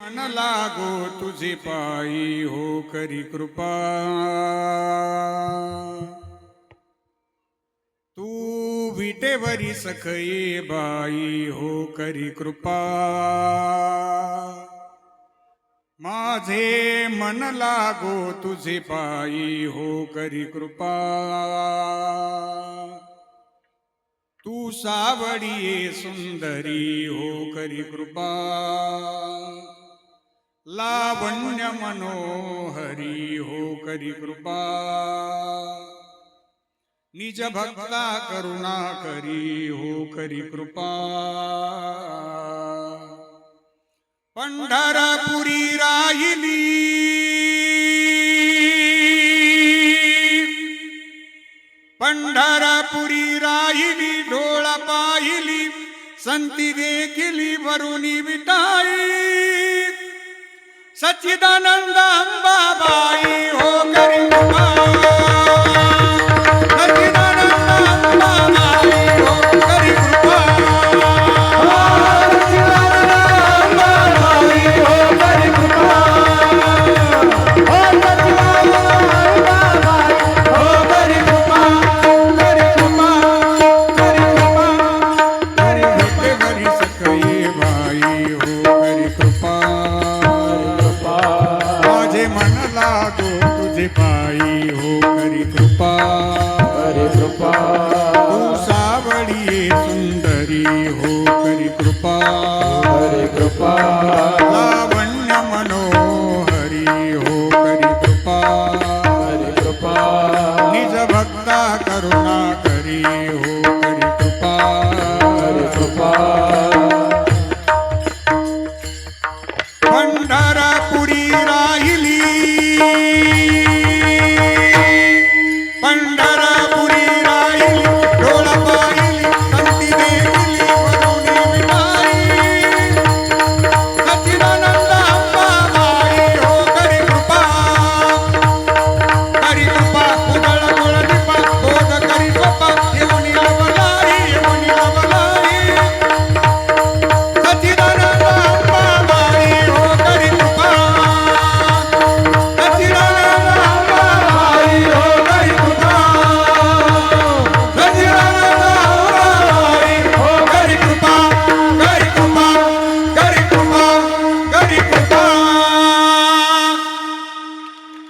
मन लागो तुझे पायी हो करी कृपा तू विटेवरी सखये बाई हो करी कृपा माझे मन लागो तुझे पायी हो करी कृपा तू सावडिये सुंदरी हो करी कृपा लावण्य मनोहरी हो करी कृपा निज भक्ता करुणा करी हो करी कृपा पंढरपुरी राहिली पंढरपुरी राहिली डोळा पाहिली संती देखिली वरुणी विटाई सच्चिदानंद अंबाबाई हो करी कृपा सच्चिदानंद अंबाबाई हो करी कृपा पाई हो करी कृपा तू सावडिये सुंदरी हो करी कृपा लावण्य मनोहरी हो करी कृपा निज भक्ता करुणा करी हो करी कृपा पंढरपुरी